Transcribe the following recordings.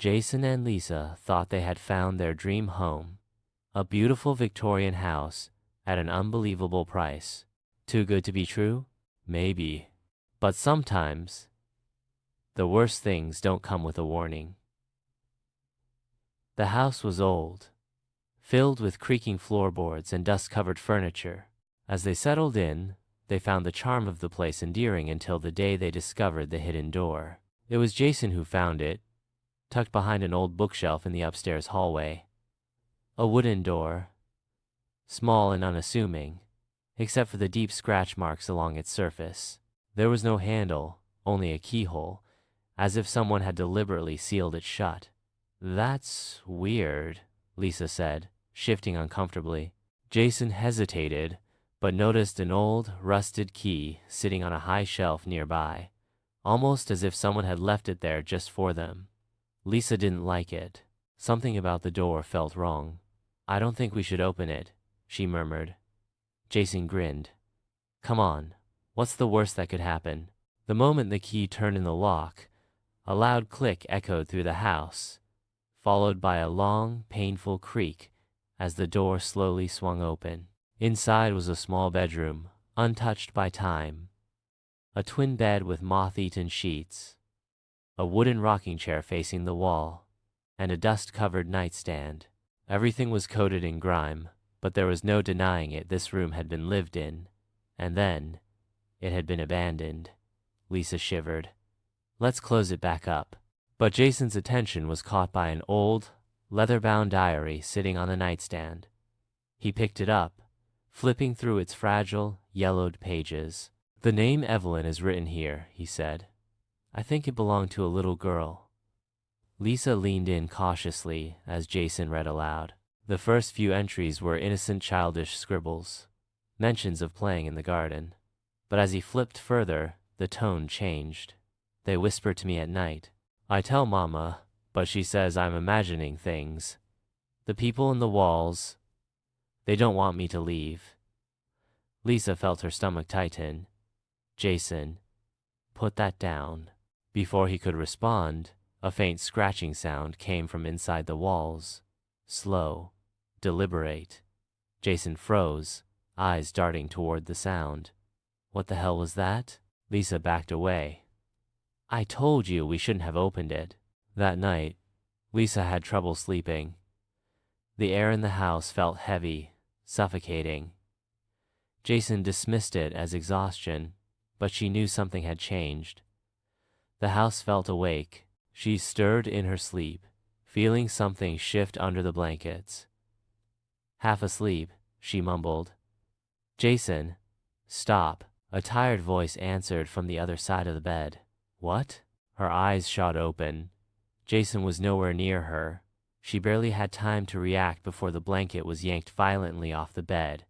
Jason and Lisa thought they had found their dream home, a beautiful Victorian house at an unbelievable price. Too good to be true? Maybe. But sometimes, the worst things don't come with a warning. The house was old, filled with creaking floorboards and dust-covered furniture. As they settled in, they found the charm of the place endearing until the day they discovered the hidden door. It was Jason who found it, tucked behind an old bookshelf in the upstairs hallway. A wooden door, small and unassuming, except for the deep scratch marks along its surface. There was no handle, only a keyhole, as if someone had deliberately sealed it shut. "That's weird," Lisa said, shifting uncomfortably. Jason hesitated, but noticed an old, rusted key sitting on a high shelf nearby, almost as if someone had left it there just for them. Lisa didn't like it. Something about the door felt wrong. "I don't think we should open it," she murmured. Jason grinned. "Come on, what's the worst that could happen?" The moment the key turned in the lock, a loud click echoed through the house, followed by a long, painful creak as the door slowly swung open. Inside was a small bedroom, untouched by time. A twin bed with moth-eaten sheets, a wooden rocking chair facing the wall, and a dust-covered nightstand. Everything was coated in grime, but there was no denying it. This room had been lived in, and then it had been abandoned. Lisa shivered. "Let's close it back up." But Jason's attention was caught by an old, leather-bound diary sitting on the nightstand. He picked it up, flipping through its fragile, yellowed pages. "The name Evelyn is written here," he said. "I think it belonged to a little girl." Lisa leaned in cautiously as Jason read aloud. The first few entries were innocent childish scribbles, mentions of playing in the garden. But as he flipped further, the tone changed. "They whisper to me at night. I tell Mama, but she says I'm imagining things. The people in the walls, they don't want me to leave." Lisa felt her stomach tighten. "Jason, put that down." Before he could respond, a faint scratching sound came from inside the walls. Slow, deliberate. Jason froze, eyes darting toward the sound. What the hell was that? Lisa backed away. "I told you we shouldn't have opened it." That night, Lisa had trouble sleeping. The air in the house felt heavy, suffocating. Jason dismissed it as exhaustion, but she knew something had changed. The house felt awake. She stirred in her sleep, feeling something shift under the blankets. "Half asleep," she mumbled. "Jason, stop." A tired voice answered from the other side of the bed. "What?" Her eyes shot open. Jason was nowhere near her. She barely had time to react before the blanket was yanked violently off the bed.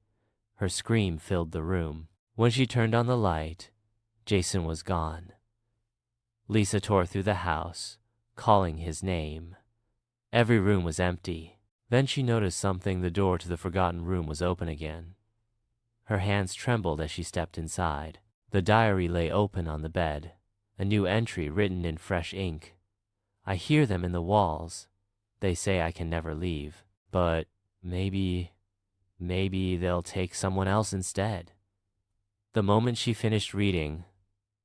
Her scream filled the room. When she turned on the light, Jason was gone. Lisa tore through the house, calling his name. Every room was empty. Then she noticed something. The door to the forgotten room was open again. Her hands trembled as she stepped inside. The diary lay open on the bed, a new entry written in fresh ink. "I hear them in the walls. They say I can never leave. But maybe they'll take someone else instead." The moment she finished reading,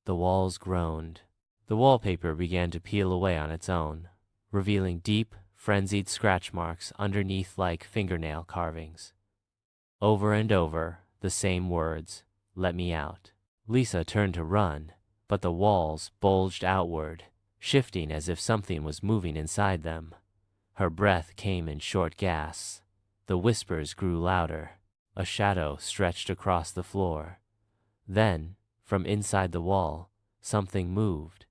the walls groaned. The wallpaper began to peel away on its own, revealing deep, frenzied scratch marks underneath like fingernail carvings. Over and over, the same words, "Let me out." Lisa turned to run, but the walls bulged outward, shifting as if something was moving inside them. Her breath came in short gasps. The whispers grew louder. A shadow stretched across the floor. Then, from inside the wall, something moved.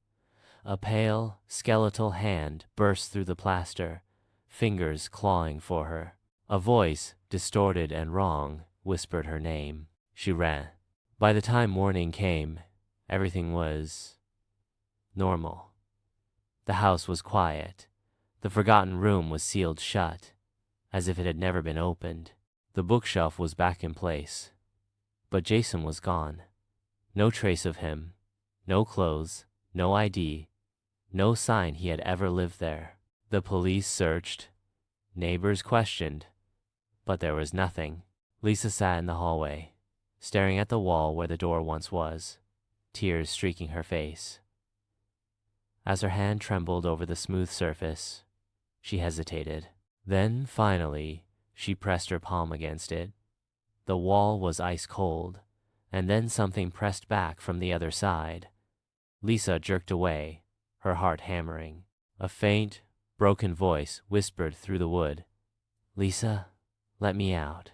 A pale, skeletal hand burst through the plaster, fingers clawing for her. A voice, distorted and wrong, whispered her name. She ran. By the time morning came, everything was normal. The house was quiet. The forgotten room was sealed shut, as if it had never been opened. The bookshelf was back in place. But Jason was gone. No trace of him. No clothes. No ID. No sign he had ever lived there. The police searched, neighbors questioned, but there was nothing. Lisa sat in the hallway, staring at the wall where the door once was, tears streaking her face. As her hand trembled over the smooth surface, she hesitated. Then, finally, she pressed her palm against it. The wall was ice cold, and then something pressed back from the other side. Lisa jerked away, her heart hammering. A faint, broken voice whispered through the wood, "Lisa, let me out."